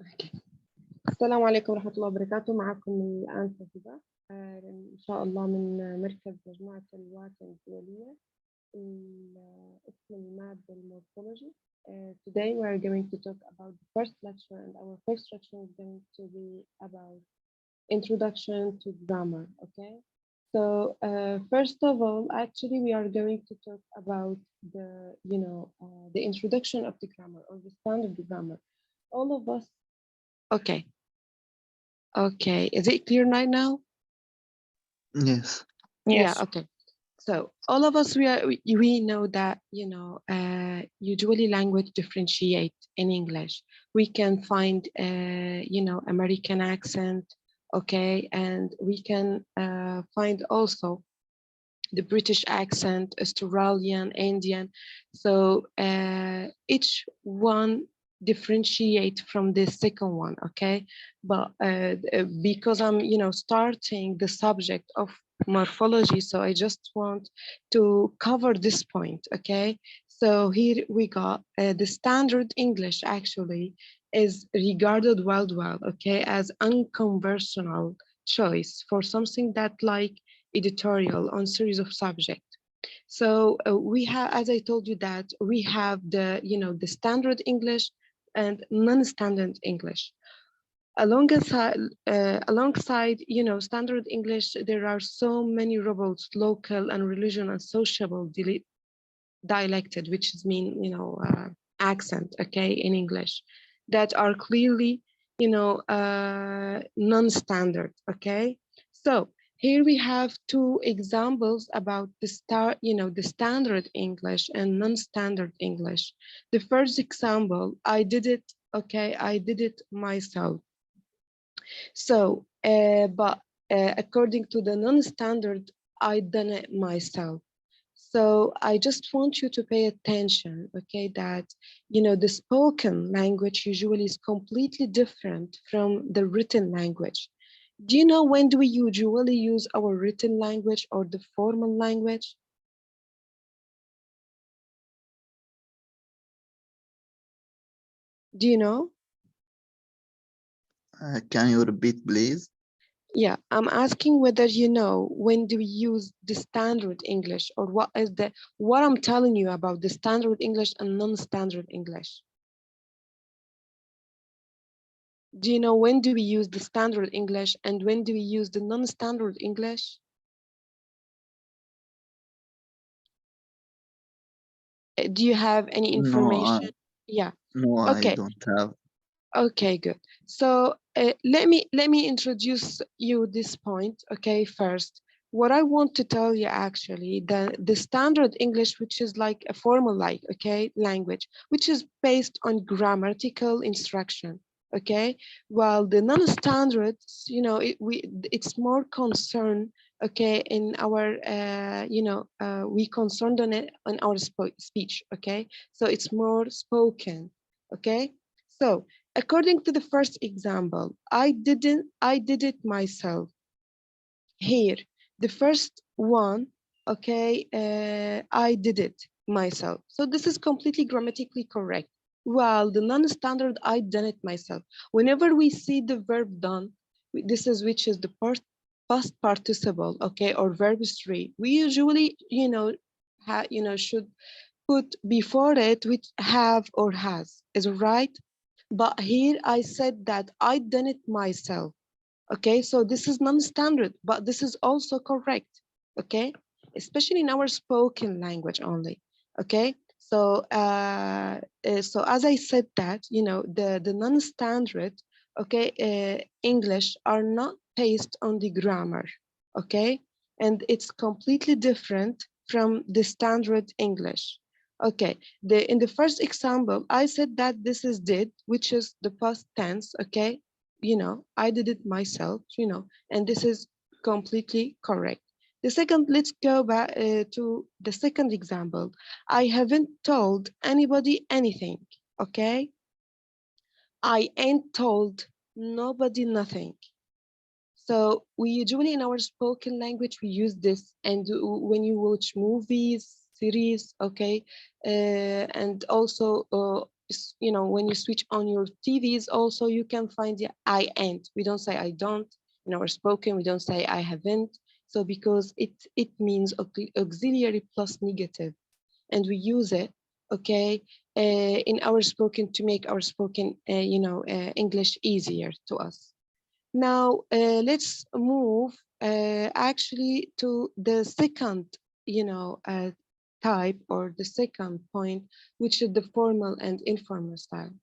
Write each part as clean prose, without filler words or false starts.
أوكي. السلام عليكم ورحمة الله وبركاته. معكم الآن فهيدة إن شاء الله من مركز مجموعة الواتن الدولية اسم المادة المورفولوجي. Today we are going to talk about the first lecture, and our first lecture is going to be about introduction to grammar. Okay, so first of all, actually we are going to talk about the introduction of the grammar or the standard grammar. All of us. Okay. Okay, is it clear right now? Yes. Yeah, okay. So all of us, we know that, usually language differentiate in English. We can find, American accent, okay, and we can find also the British accent, Australian, Indian. So each one differentiate from the second one, okay? But because I'm, starting the subject of morphology, so I just want to cover this point, okay? So here we got the standard English actually is regarded worldwide, okay, as unconventional choice for something that like editorial on series of subject. So we have, as I told you, that we have the standard English and non-standard English. Alongside standard English, there are so many robots, local and religion and sociable dialected, which is mean accent, okay, in English, that are clearly non-standard, okay. So here we have two examples about the standard English and non-standard English. The first example, I did it myself. So but according to the non-standard, I done it myself. So I just want you to pay attention, okay, that, the spoken language usually is completely different from the written language. Do you know when do we usually use our written language or the formal language? Do you know? Can you repeat, please? Yeah, I'm asking whether you know when do we use the standard English, or what I'm telling you about the standard English and non-standard English. Do you know when do we use the standard English and when do we use the non-standard English? Do you have any information? Yeah. No, Okay. I don't have. Okay, good. So let me introduce you this point, okay, first. What I want to tell you actually, the standard English, which is like a formal language, which is based on grammatical instruction, okay, while the non-standard, it's more concerned, okay, in our we concerned on it on our speech, okay, so it's more spoken, okay. So according to the first example, I did it myself. Here, the first one, okay, I did it myself. So this is completely grammatically correct. While the non-standard, I done it myself. Whenever we see the verb done, which is the past participle, okay, or verb 3, we usually, should put before it which have or has. Is it right? But here I said that I done it myself. Okay, so this is non-standard, but this is also correct. Okay, especially in our spoken language only. Okay, so so as I said that, the non-standard, okay, English are not based on the grammar. Okay, and it's completely different from the standard English. Okay, in the first example, I said that this is did, which is the past tense, okay? I did it myself, and this is completely correct. The second, let's go back to the second example. I haven't told anybody anything, okay? I ain't told nobody nothing. So we usually in our spoken language, we use this. And when you watch movies, series, okay, and also you know, when you switch on your TVs, also you can find the I ain't. We don't say I don't. In our spoken, we don't say I haven't. So because it means auxiliary plus negative, and we use it, okay, in our spoken to make our spoken, you know, English easier to us. Now, let's move actually to the second, you know, type, or the second point, which is the formal and informal style.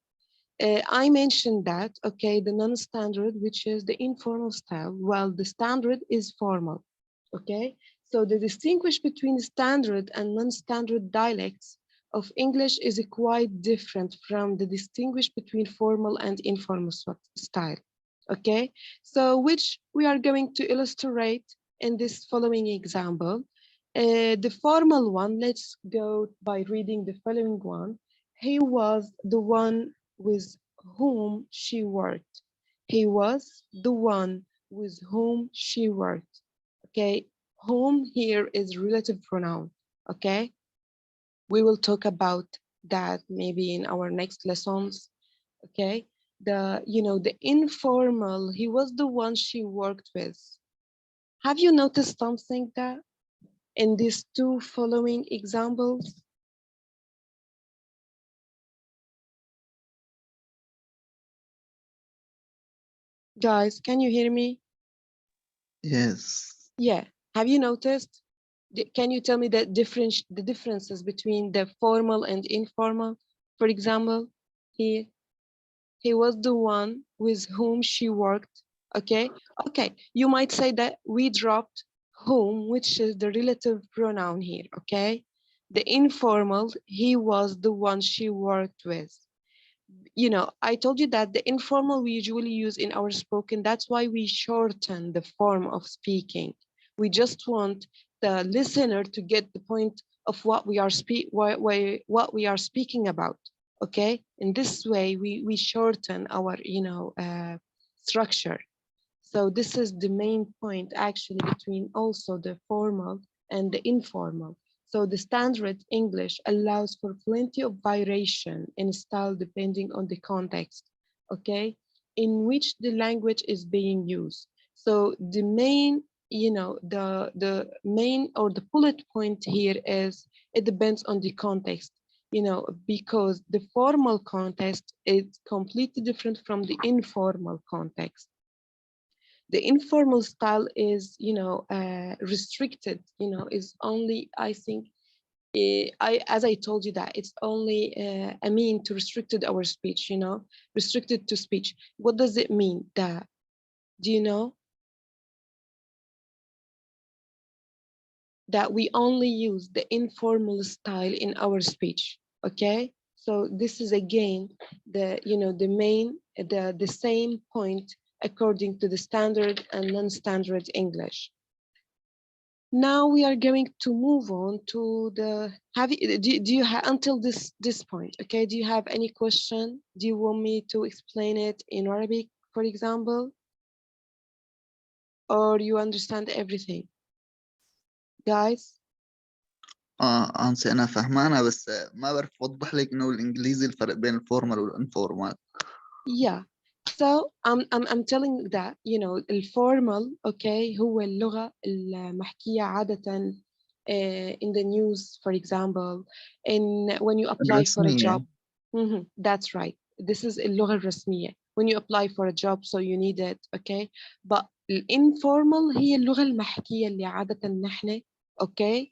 I mentioned that, okay, the non-standard, which is the informal style, while the standard is formal, okay? So the distinguish between standard and non-standard dialects of English is quite different from the distinguish between formal and informal style, okay? So which we are going to illustrate in this following example. The formal one, let's go by reading the following one. He was the one with whom she worked. He was the one with whom she worked. Okay, whom here is relative pronoun. Okay, we will talk about that maybe in our next lessons. Okay, the, you know, the informal, he was the one she worked with. Have you noticed something that in these two following examples? Guys, can you hear me? Yes. Yeah. Have you noticed? Can you tell me the differences between the formal and informal? For example, he was the one with whom she worked. Okay. Okay. You might say that we dropped whom, which is the relative pronoun here. Okay. The informal, he was the one she worked with. You know, I told you that the informal we usually use in our spoken. That's why we shorten the form of speaking. We just want the listener to get the point of what we are what we are speaking about. Okay, in this way we shorten our, you know, structure. So this is the main point actually between also the formal and the informal. So the standard English allows for plenty of variation in style depending on the context, okay, in which the language is being used. So the main, you know, the main or the bullet point here is it depends on the context, you know, because the formal context is completely different from the informal context. The informal style is, you know, restricted, you know, is only, I think, as I told you that it's only a mean to restricted our speech, you know, restricted to speech. What does it mean? That, do you know that we only use the informal style in our speech? Okay, so this is again the, you know, the main, the same point according to the standard and non-standard English. Now we are going to move on to the, have you, do you have until this point, okay, do you have any question? Do you want me to explain it in Arabic, for example, or you understand everything, guys? أنسى أنا فهمانة بس ما بعرف أوضح لك إنه الإنجليزي الفرق بين الفورمال والإنفورمال. Yeah, so I'm telling that, you know, الفورمال okay هو اللغة المحكية عادة in the news, for example, in when you apply for a الرسمية. job. That's right. This is اللغة الرسمية. When you apply for a job, so you need it, okay? But الانفورمال هي اللغة المحكية اللي عادة نحن okay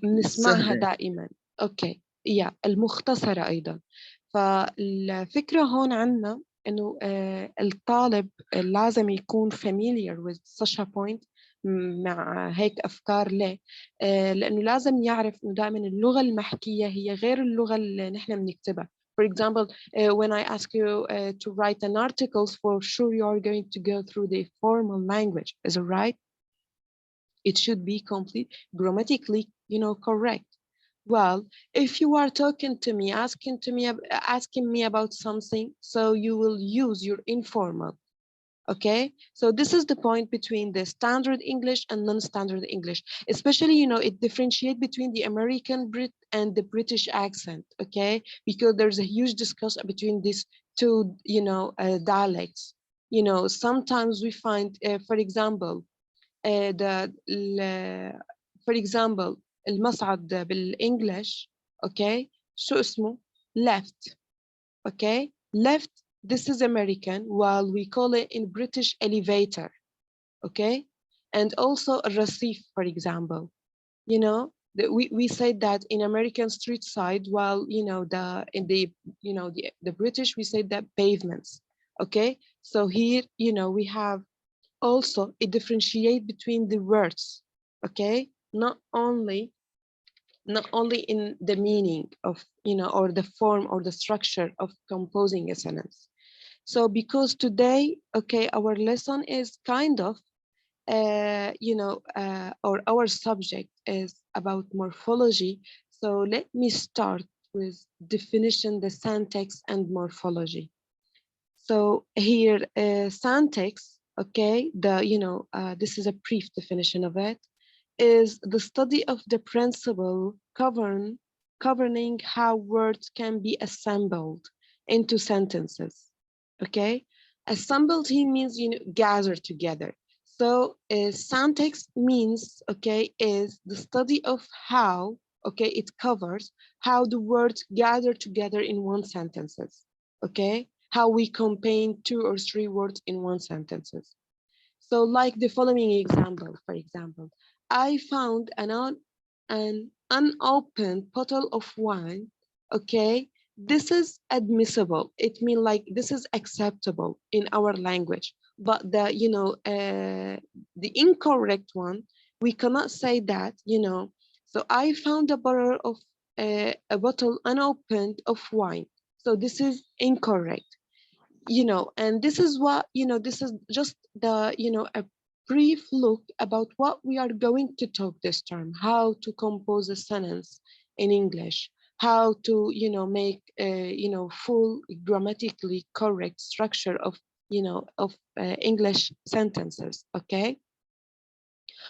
بنسمعها سهلة. دائما. okay yeah المختصرة أيضا. فالفكرة هون عنا إنه الطالب لازم يكون familiar with such a point، مع هيك أفكار. ليه؟ لأنه لازم يعرف إنه دائما اللغة المحكية هي غير اللغة اللي نحن بنكتبها. For example, when I ask you to write an article, for sure you are going to go through the formal language. Is it right? It should be complete, grammatically, you know, correct. Well, if you are talking to me, asking me about something, so you will use your informal. Okay, so this is the point between the standard English and non-standard English. Especially, you know, it differentiates between the American Brit and the British accent. Okay, because there's a huge discussion between these two, you know, dialects. You know, sometimes we find, for example, for example المصعد بالإنجليش. Okay, شو اسمه؟ Left. Okay, left, this is American, while we call it in British elevator. Okay, and also receive, for example, you know, we say that in American street side, while you know the British, we say that pavements. Okay, so here, you know, we have also a differentiate between the words. Okay, not only in the meaning of, you know, or the form or the structure of composing a sentence. So because today, okay, our lesson is kind of, or our subject is about morphology. So let me start with definition, the syntax and morphology. So here, syntax, okay, this is a brief definition of it, is the study of the principle governing how words can be assembled into sentences. Okay, assembled here means, you know, gathered together. So syntax means, okay, is the study of how, okay, it covers how the words gather together in one sentences. Okay, how we combine two or three words in one sentences. So like the following example, for example, I found an unopened bottle of wine. Okay, this is admissible. It means like this is acceptable in our language. But the incorrect one, we cannot say that. You know, so I found a bottle unopened of wine. So this is incorrect. You know, and this is what, you know, this is just the, you know, a brief look about what we are going to talk this term, how to compose a sentence in English, how to, you know, make a, you know, full grammatically correct structure of, you know, of English sentences. Okay,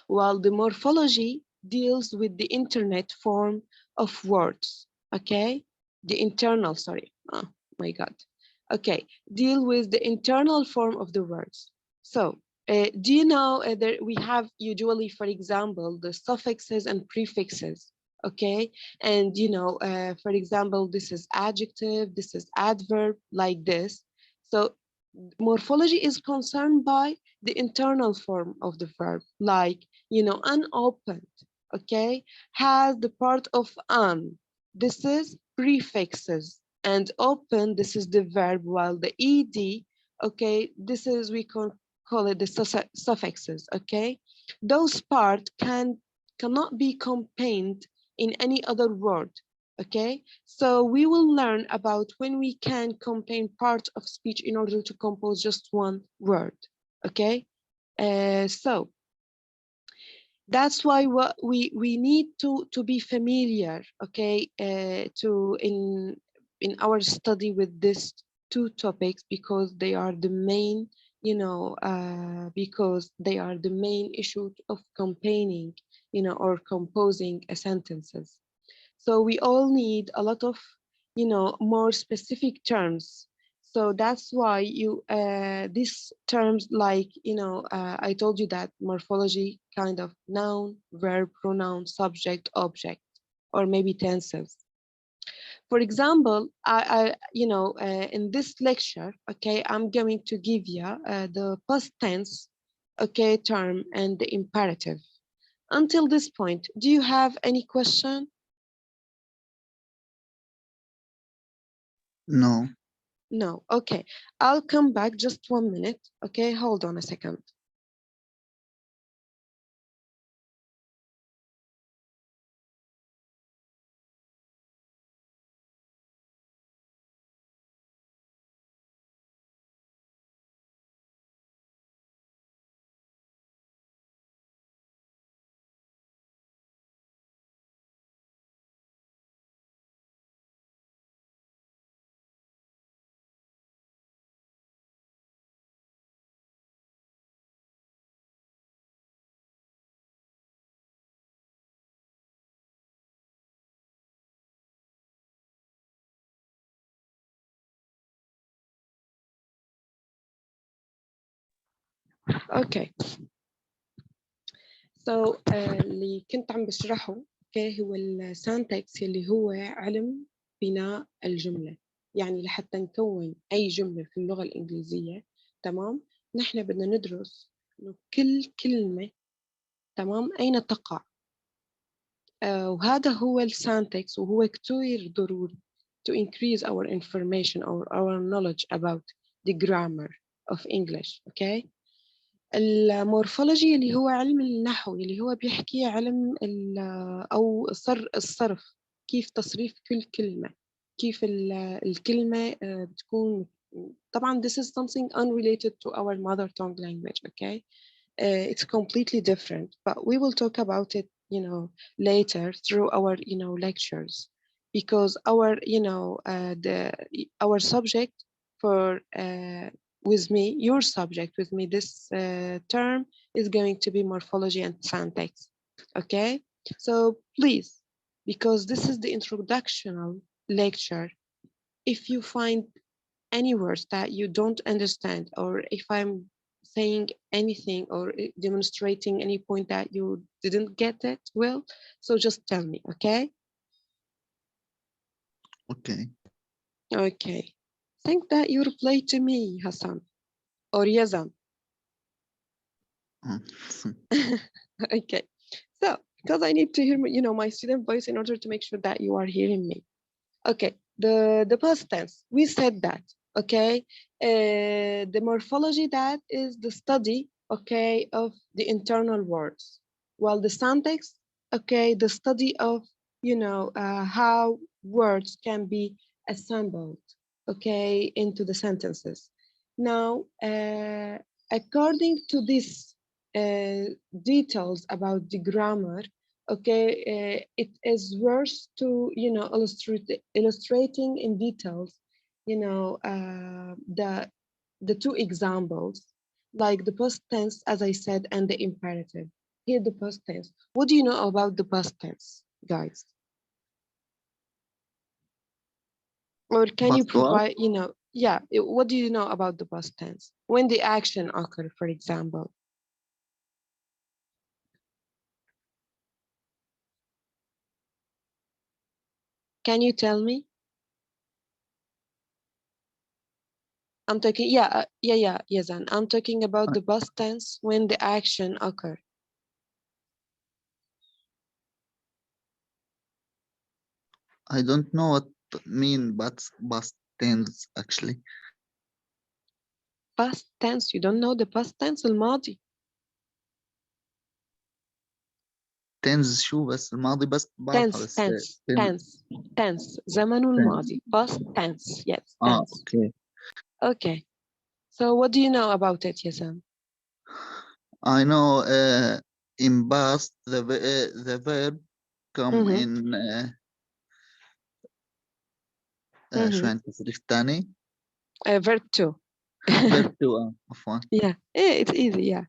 while the morphology deals with the internet form of words. Okay, the internal, sorry, oh my god. Okay, deal with the internal form of the words. So do you know that we have usually, for example, the suffixes and prefixes. Okay, and you know, for example, this is adjective, this is adverb, like this. So morphology is concerned by the internal form of the verb, like, you know, unopened, okay, has the part of an. This is prefixes, and open, this is the verb, while the ed, okay, this is, we can call it the suffixes. Okay, those part cannot be combined in any other word. Okay, so we will learn about when we can combine parts of speech in order to compose just one word. Okay, so that's why what we need to be familiar. Okay, to in our study with these two topics, because they are the main, you know, because they are the main issue of combining, you know, or composing a sentences. So we all need a lot of, you know, more specific terms. So that's why these terms, like, you know, I told you that morphology kind of noun, verb, pronoun, subject, object, or maybe tenses. For example, in this lecture, okay, I'm going to give you the past tense, okay, term and the imperative. Until this point, do you have any question? No. No, okay. I'll come back just 1 minute. Okay, hold on a second. Okay. So اللي كنت عم بشرحه اوكي هو السانتكس اللي هو علم بناء الجملة. يعني لحتى نكون أي جملة في اللغة الإنجليزية تمام نحن بدنا ندرس إنه كل كلمة تمام أين تقع. وهذا هو السانتكس وهو كتير ضروري to increase our information or our knowledge about the grammar of English. Okay. المورفولوجي اللي هو علم النحو اللي هو بيحكي علم أو الصرف كيف تصريف كل كلمة كيف الكلمة بتكون طبعا this is something unrelated to our mother tongue language. Okay. It's completely different but we will talk about it later through our lectures because our subject for with me, your subject with me, this term is going to be morphology and syntax. Okay, so please, because this is the introductional lecture, if you find any words that you don't understand, or if I'm saying anything or demonstrating any point that you didn't get it well, so just tell me. Okay. Okay. Okay. Think that you reply to me, Hassan or Yazan. Okay, so because I need to hear my student voice in order to make sure that you are hearing me. Okay, the past tense, we said that. Okay, the morphology, that is the study, okay, of the internal words, while the syntax, okay, the study of how words can be assembled, okay, into the sentences. Now according to this details about the grammar, okay, it is worth to illustrating in details the two examples, like the past tense, as I said, and the imperative. Here the past tense. What do you know about the past tense, guys? Or can you Past what? provide yeah, what do you know about the past tense when the action occur, for example? Can you tell me? I'm talking, Yazan. I'm talking about the past tense when the action occur. I don't know what mean but past tense actually. Past tense, you don't know the past tense الماضي. tense شو بس الماضي بس بعرفها بس tense زمن الماضي. Past tense, yes, tense. okay. Okay. So what do you know about it, Yazan? I know in past the verb come in شو عندي تصريف تاني؟ verb 2. verb 2 عفوا. Yeah, it's easy, yeah.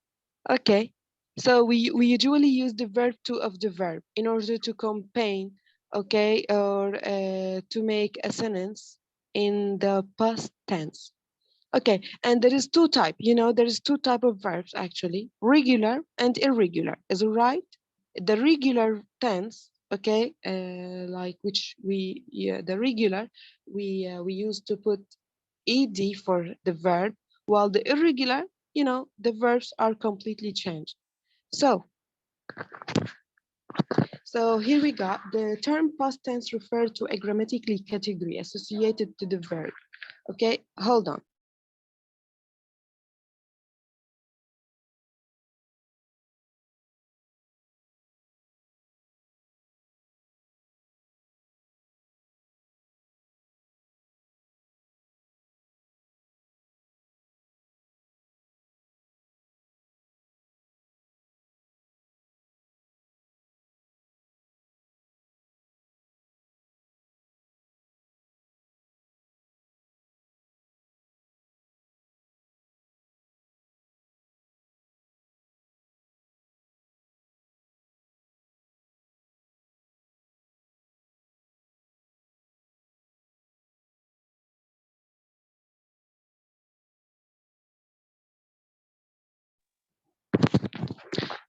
Okay. So we usually use the verb 2 of the verb in order to combine, okay, or to make a sentence in the past tense. Okay, and there is two type, there is two type of verbs actually, regular and irregular. Is it right? The regular tense, okay, like which the regular, we use to put ed for the verb, while the irregular, the verbs are completely changed. So here we got the term past tense referred to a grammatically category associated to the verb. Okay, hold on.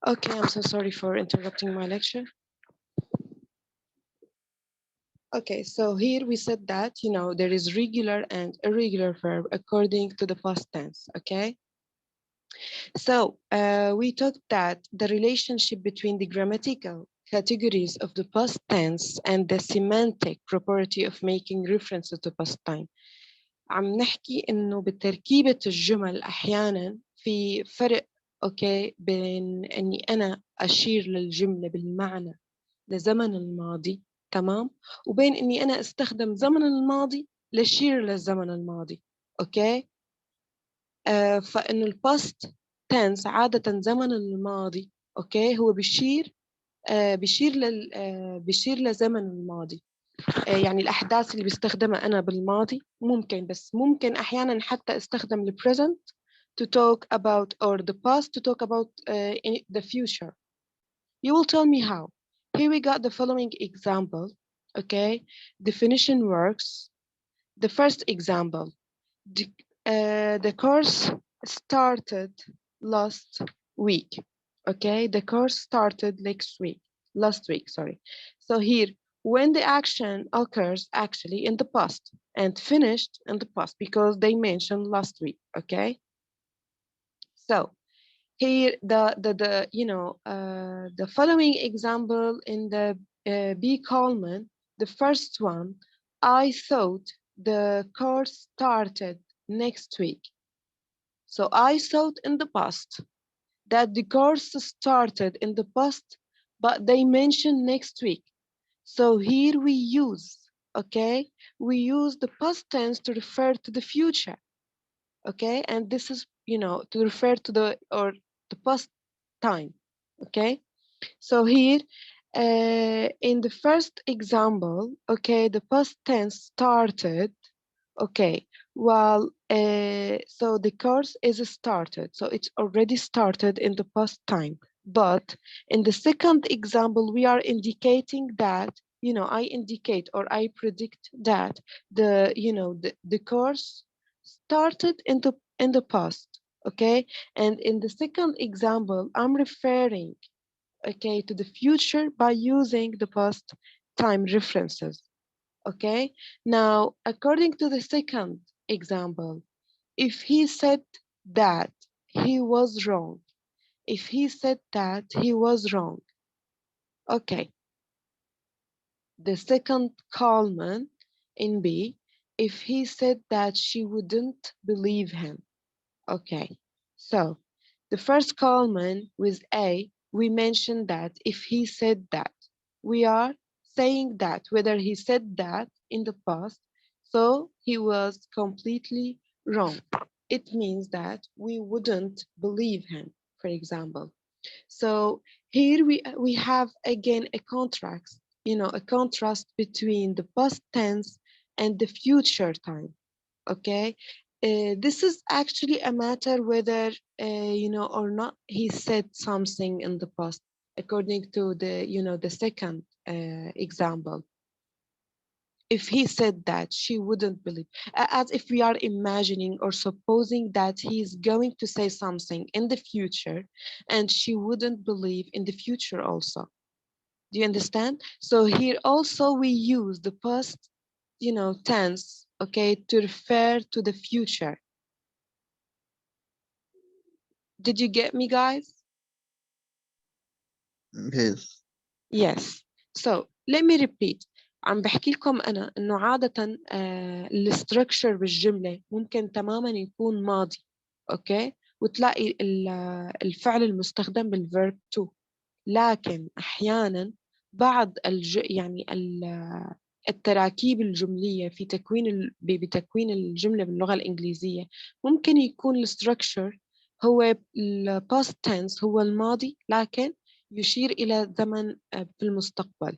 Okay, I'm so sorry for interrupting my lecture. Okay, so here we said that, there is regular and irregular verb according to the past tense, okay? So we talked that the relationship between the grammatical categories of the past tense and the semantic property of making references to past time. عم نحكي إنه بتركيبة الجمل أحيانا في فرق أوكي بين إني أنا أشير للجملة بالمعنى لزمن الماضي تمام وبين إني أنا أستخدم زمن الماضي لأشير للزمن الماضي أوكي فإنه الباست تنس عادة زمن الماضي أوكي هو بيشير لزمن الماضي يعني الأحداث اللي بستخدمها أنا بالماضي ممكن بس ممكن أحيانا حتى استخدم ال present to talk about or the past to talk about the future. You will tell me how. Here we got the following example. Okay, definition works. The first example, the course started last week. Okay, the course started last week, sorry. So here, when the action occurs actually in the past and finished in the past because they mentioned last week, okay? So here, the following example in the B column, the first one, I thought the course started next week. So I thought in the past that the course started in the past, but they mentioned next week. So here we use, okay, we use the past tense to refer to the future, okay, and this is, to refer to the past time, okay. So here, in the first example, okay, the past tense started, okay, well, so the course is started, so it's already started in the past time. But in the second example, we are indicating that, I indicate or I predict that the course started in the past, okay? And in the second example, I'm referring, okay, to the future by using the past time references. Okay, now according to the second example, if he said that he was wrong, if he said that he was wrong, okay, the second column in B, if he said that she wouldn't believe him, okay, so the first column with A, we mentioned that if he said that, we are saying that whether he said that in the past, so he was completely wrong. It means that we wouldn't believe him, for example. So here we have again a contrast, a contrast between the past tense and the future time. Okay, this is actually a matter whether or not he said something in the past according to the second example. If he said that, she wouldn't believe, as if we are imagining or supposing that he's going to say something in the future and she wouldn't believe in the future also. Do you understand? So here also we use the past tense, okay, to refer to the future. Did you get me, guys? Yes. Yes. So let me repeat. عم بحكي لكم أنا إنه عادة الستركشر بالجملة ممكن تماما يكون ماضي، أوكي، وتلاقي الفعل المستخدم بالverb to، لكن أحيانا بعض يعني التراكيب الجملية في بتكوين الجملة باللغة الإنجليزية ممكن يكون الستركشر هو ال past tense، هو الماضي لكن يشير إلى زمن في المستقبل.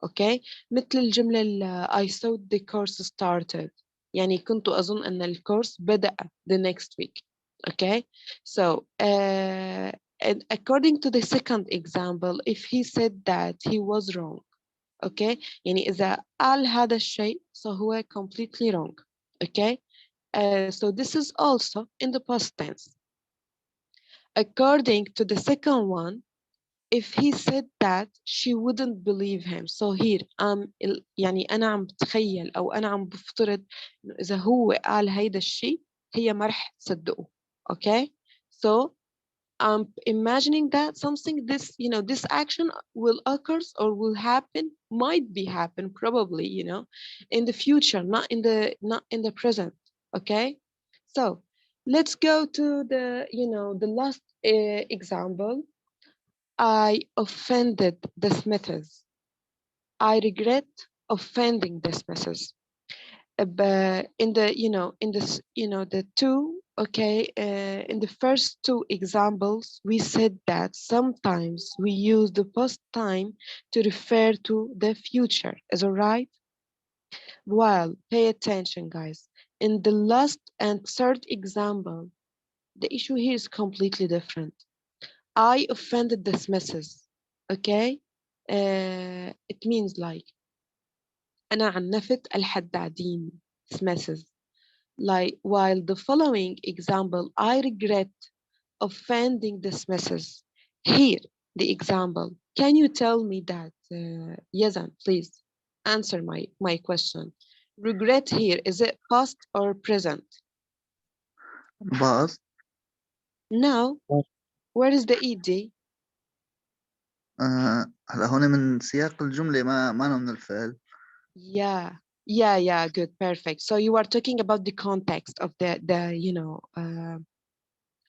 أوكي، مثل الجملة I thought the course started، يعني كنت أظن أن الكورس بدأ the next week. Okay, so and according to the second example, if he said that he was wrong, okay, يعني إذا قال هذا الشيء so هو completely wrong. Okay, so this is also in the past tense. According to the second one, if he said that, she wouldn't believe him. So here يعني أنا عم بتخيل أو أنا عم بفترض إنه إذا هو قال هيدا الشيء هي ما رح تصدقه. Okay? So I'm imagining that something this, this action will occur or will happen, might be happen probably, in the future, not in the present. Okay? So let's go to the last example. I offended the Smiths. I regret offending the Smiths. But in the, in this, the two, okay, in the first two examples, we said that sometimes we use the past time to refer to the future. Is it right? Well, pay attention, guys. In the last and third example, the issue here is completely different. I offended the Smiths. Okay? It means like أنا عنفت الحدادين Smiths. Like while the following example, I regret offending the Smiths. Here, the example. Can you tell me that, Yazan, please answer my question. Regret here, is it past or present? باص. Now, where is the ed? هلا هون من سياق الجملة ما أنا من الفعل. Yeah, good, perfect. So you are talking about the context of the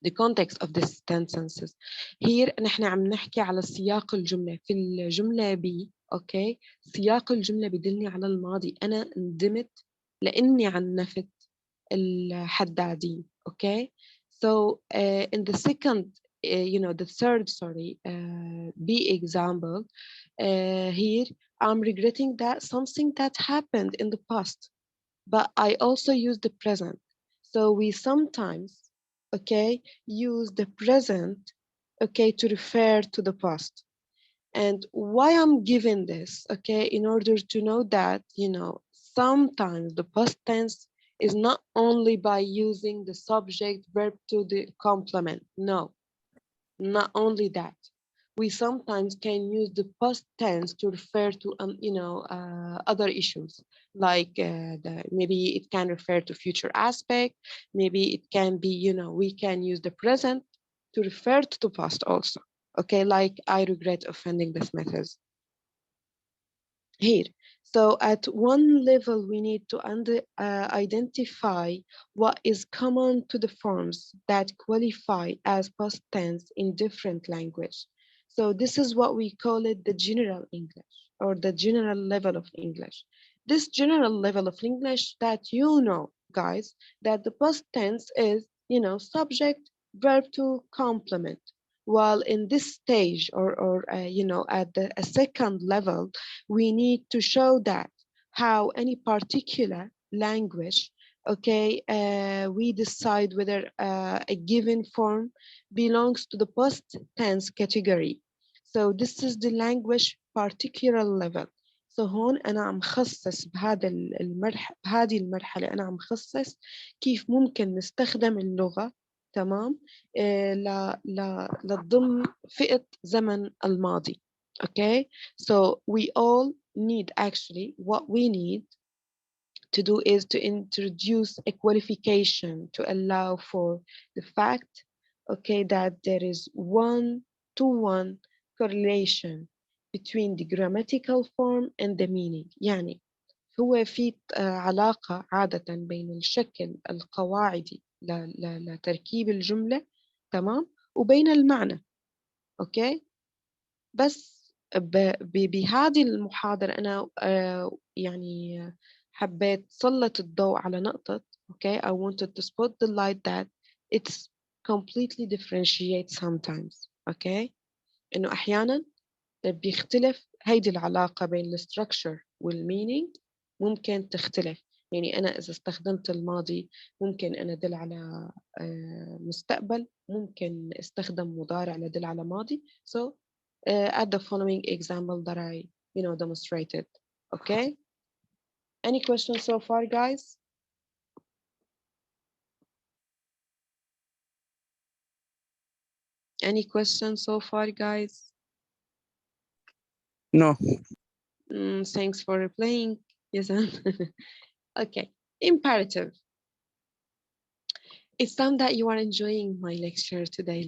the context of the sentences. Here نحن عم نحكي على سياق الجملة. في الجملة B، okay، سياق الجملة بدلني على الماضي. أنا ندمت لأني عنفت الحدادين. Okay, so in the second, the third, sorry, B example, here I'm regretting that something that happened in the past, but I also use the present. So we sometimes, okay, use the present, okay, to refer to the past. And why I'm giving this, okay, in order to know that, sometimes the past tense is not only by using the subject verb to the complement. No, not only that. We sometimes can use the past tense to refer to, other issues, like maybe it can refer to future aspect. Maybe it can be, we can use the present to refer to the past also. Okay, like I regret offending the Smiths. Here, so at one level, we need to identify what is common to the forms that qualify as past tense in different language. So this is what we call it the general English, or the general level of English. This general level of English that guys, that the past tense is, subject, verb to complement. While in this stage, or at a second level, we need to show that how any particular language, okay, we decide whether a given form belongs to the past tense category. So this is the language particular level. So هون أنا عم خصص بهذه المرحلة أنا عم خصص كيف ممكن نستخدم اللغة، تمام، لتضم فئة زمن الماضي. Okay, so we all need, actually what we need to do is to introduce a qualification to allow for the fact, okay, that there is one-to-one correlation between the grammatical form and the meaning. يعني هو في علاقة عادة بين الشكل القواعدي لتركيب الجملة، تمام، وبين المعنى. اوكي، بس بهذه المحاضرة أنا يعني حبيت سلط الضوء على نقطة. okay, I wanted to spot the light that it's completely differentiate sometimes. okay, إنه أحيانا بيختلف هيدي العلاقة بين الستركشر والمينينج، ممكن تختلف. يعني أنا إذا استخدمت الماضي ممكن أنا أدل على مستقبل، ممكن استخدم مضارع لدل على ماضي. So at the following example that I demonstrated. Okay, any questions so far, guys? Any questions so far, guys? No. Thanks for replying. Yes. Okay. Imperative. It sounds that you are enjoying my lecture today.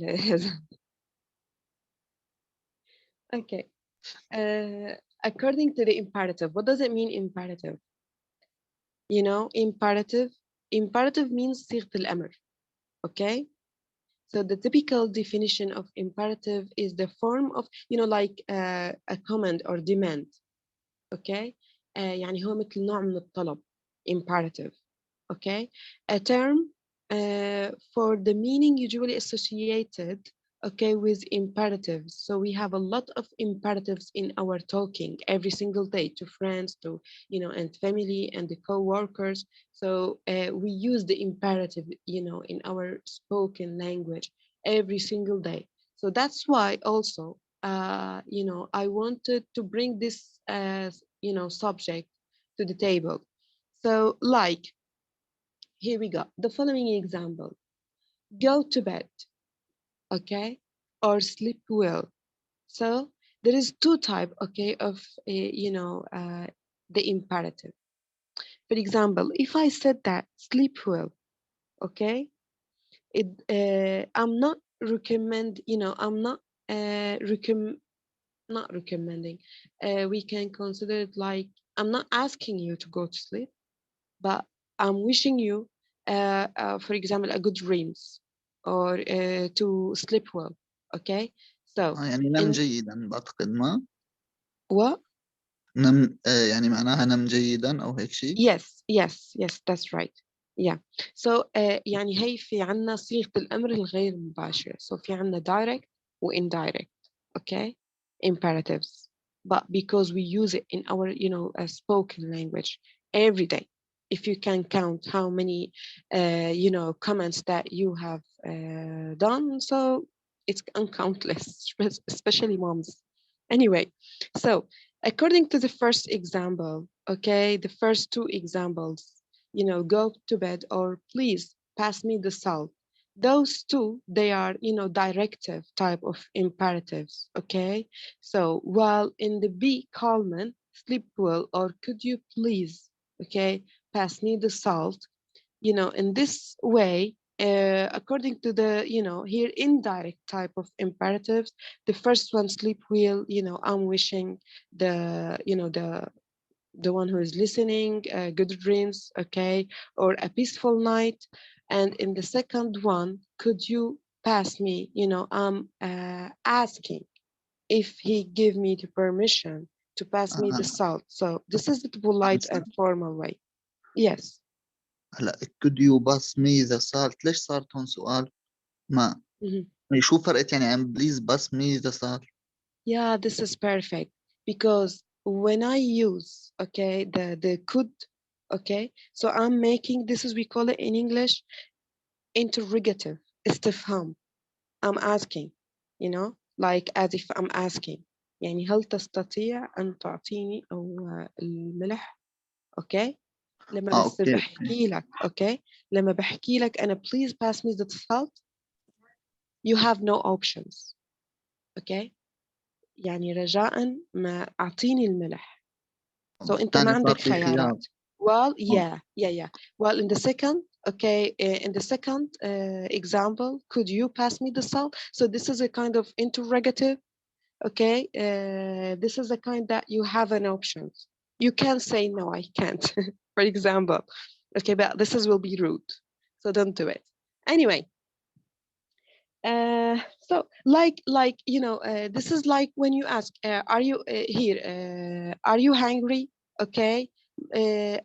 Okay. According to the imperative, what does it mean, imperative? You know, imperative means صيغة الأمر. Okay. So the typical definition of imperative is the form of, you know, like a command or demand. Okay. يعني هو مثل نوع من الطلب. Imperative. Okay. A term for the meaning usually associated, okay, with imperatives. So we have a lot of imperatives in our talking every single day to friends, to, you know, and family and the co-workers. So we use the imperative, you know, in our spoken language every single day. So that's why also, you know, I wanted to bring this, you know, subject to the table. So like, here we go. The following example: go to bed, okay, or sleep well. So there is two type, okay, of you know, the imperative. For example, if I said that sleep well, okay, it I'm not recommend, you know, I'm not not recommending. We can consider it like I'm not asking you to go to sleep, but I'm wishing you, for example, a good dreams or to sleep well. Okay, so يعني نم in جيدا بعتقد ما what? نم يعني معناها نم جيدا أو هيك شيء. Yes, that's right. Yeah. So يعني هي في عنا صيغة الأمر الغير مباشر. So في عنا direct و indirect. Okay, imperatives. But because we use it in our, you know, spoken language every day, if you can count how many, you know, comments that you have done, so it's uncountless, especially moms. Anyway, so according to the first example, okay, the first two examples, you know, go to bed or please pass me the salt. Those two, they are, you know, directive type of imperatives, okay? So while in the B Coleman, sleep well, or could you please, okay, pass me the salt, you know, in this way, according to the, you know, here indirect type of imperatives, the first one, sleep well, you know, I'm wishing the, you know, the one who is listening good dreams, okay, or a peaceful night. And in the second one, could you pass me, you know, I'm asking if he give me the permission to pass me the آه. salt. So this is the polite أنسى. and formal way. Yes. هلا could you pass me the salt ليش صارت هون سؤال؟ ما Mhm. شو فرقت يعني عن please pass me the salt؟ Yeah, this is perfect because when I use, okay, the could, okay, so I'm making, this is, we call it in English interrogative, استفهام. I'm asking, you know, like as if I'm asking. يعني هل تستطيع أن تعطيني أو الملح؟ أوكي؟ لما بس أوكي. بحكي لك، أوكي؟ لما بحكي لك أنا please pass me the salt, you have no options. أوكي؟ يعني رجاء ما أعطيني الملح. So أنت ما يعني صار عندك في خيار. خيارات. Well, yeah. Well, in the second, okay, in the second example, could you pass me the salt? So this is a kind of interrogative, okay? This is a kind that you have an option. You can say, no, I can't, for example. Okay, but this is will be rude. So don't do it. Anyway, so like you know, this is like when you ask, are you here, are you hungry, okay,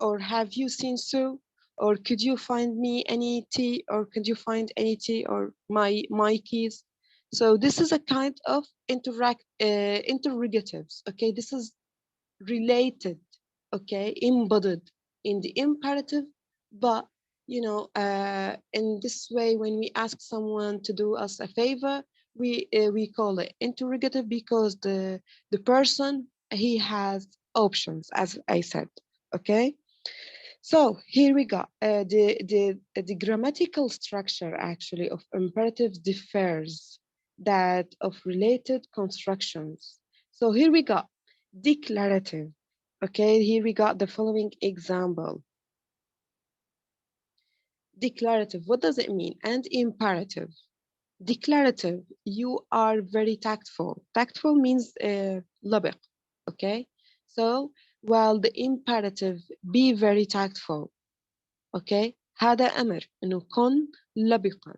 or have you seen so, or could you find me any tea, or could you find any tea, or my keys. So this is a kind of interrogatives, okay. This is related, okay, embodied in the imperative, but you know, in this way, when we ask someone to do us a favor, we call it interrogative because the person, he has options, as I said, okay. So here we go. The grammatical structure actually of imperatives differs that of related constructions. So here we go. Declarative. Okay, here we got the following example. Declarative, what does it mean? And imperative. Declarative, you are very tactful. Tactful means لبق. Okay, so while the imperative, be very tactful. Okay, هذا أمر إنه كن لبقا.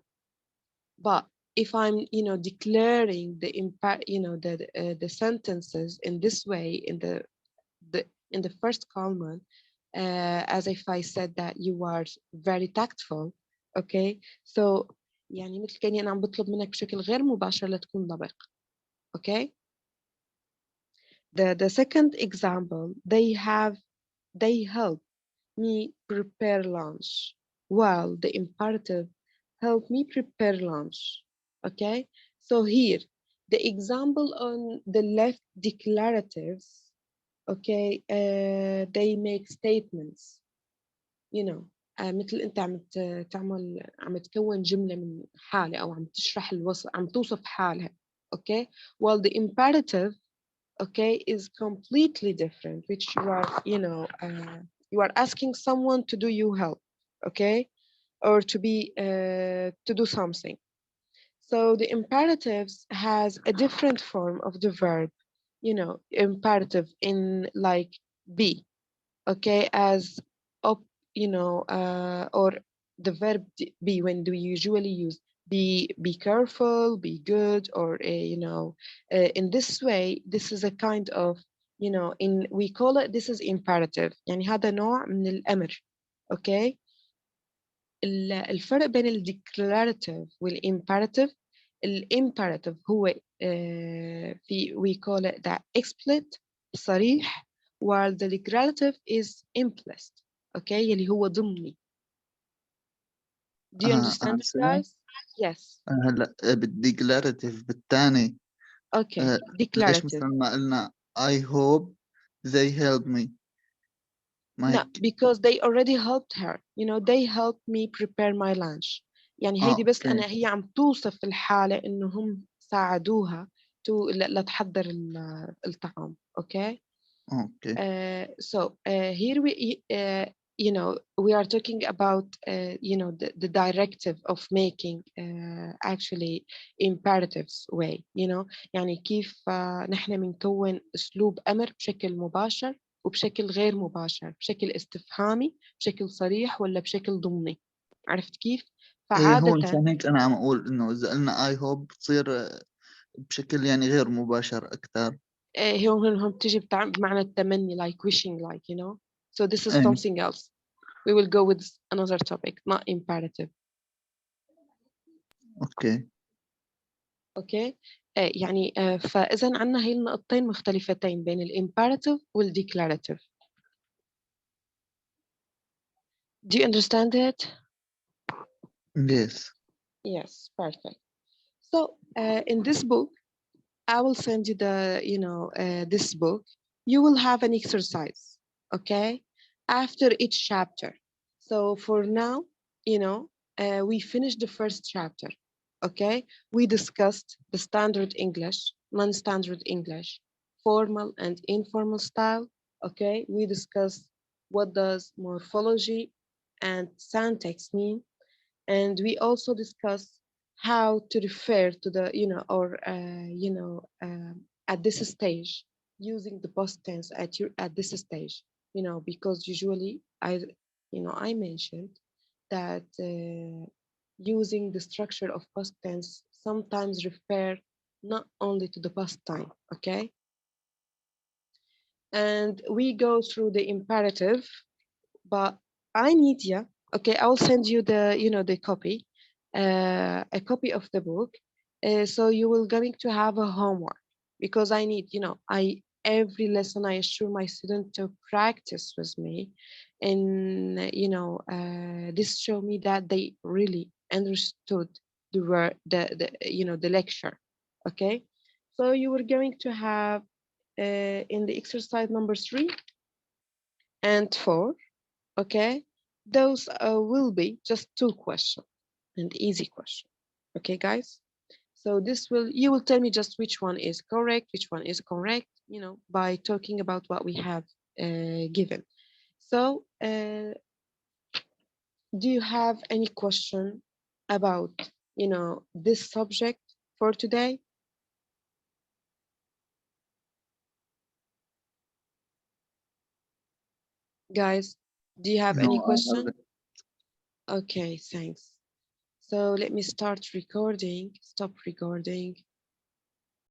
But if I'm, declaring the impact, the sentences in this way, in the first column, as if I said that you are very tactful. Okay, so يعني مثل كأني أنا عم بطلب منك بشكل غير مباشر لتكون لبق. Okay. The second example, they help me prepare lunch, while the imperative help me prepare lunch. Okay, so here the example on the left, declaratives. Okay, they make statements, مثل انت عم تكون جملة من حالة او عم تشرح الوصف، عم توصف حالها. Okay, while the imperative, okay, is completely different, which you are, you are asking someone to do you help, okay, or to do something. So the imperatives has a different form of the verb, imperative in like be, okay, as up, or the verb be, when do we usually use be careful, be good, or in this way, this is a kind of, in we call it, this is imperative. يعني هذا نوع من الأمر. okay. الفرق بين الديكلاراتيف والimperative، الimperative هو we call it that explicit، صريح، while the declarative is implicit. okay، يلي هو ضمني. Do you understand it, أنسنة guys? Yes. هلا بالديكلاراتيف بالثاني Okay. ليش Declarative. مثلا ما قلنا I hope they help me؟ ما No, هيك؟ because they already helped her. They helped me prepare my lunch. يعني هيدي بس أوكي لأنها هي عم توصف الحالة إنه هم ساعدوها لتحضر الطعام. Okay. أوكي So here we are talking about the directive of making actually imperatives way. يعني كيف نحن بنكون أسلوب أمر بشكل مباشر وبشكل غير مباشر، بشكل استفهامي، بشكل صريح، ولا بشكل ضمني. عرفت كيف؟ هو فعادة مشان هيك أنا عم أقول إنه إذا قلنا I hope بتصير بشكل يعني غير مباشر أكثر. هم بتيجي بمعنى التمني like wishing like so this is إيه something else. We will go with another topic, not imperative. أوكي اوكي. يعني فاذا عندنا هي النقطتين مختلفتين بين الامبerative والديكلاراتيف. Do you understand it? yes Yes, perfect. So in this book, I will send you this book. You will have an exercise, okay, after each chapter. So for now, we finished the first chapter, okay? We discussed the standard English, non-standard English, formal and informal style, okay? We discussed what does morphology and syntax mean, and we also discuss how to refer to the at this stage, using the past tense at this stage, because usually I mentioned that using the structure of past tense sometimes refer not only to the past time. Okay, and we go through the imperative, but I need you. Okay, I will send you the copy, a copy of the book. So you will going to have a homework, because I need, every lesson I assure my student to practice with me, and this show me that they really understood the word, the lecture. Okay, so you were going to have in the exercise number 3 and 4. Okay, those will be just 2 questions and easy question. Okay, guys, So this will, you will tell me just which one is correct, which one is correct, you know, by talking about what we have given. So do you have any question about, you know, this subject for today? Guys, do you have any No, question? Okay, thanks. So let me start recording, stop recording.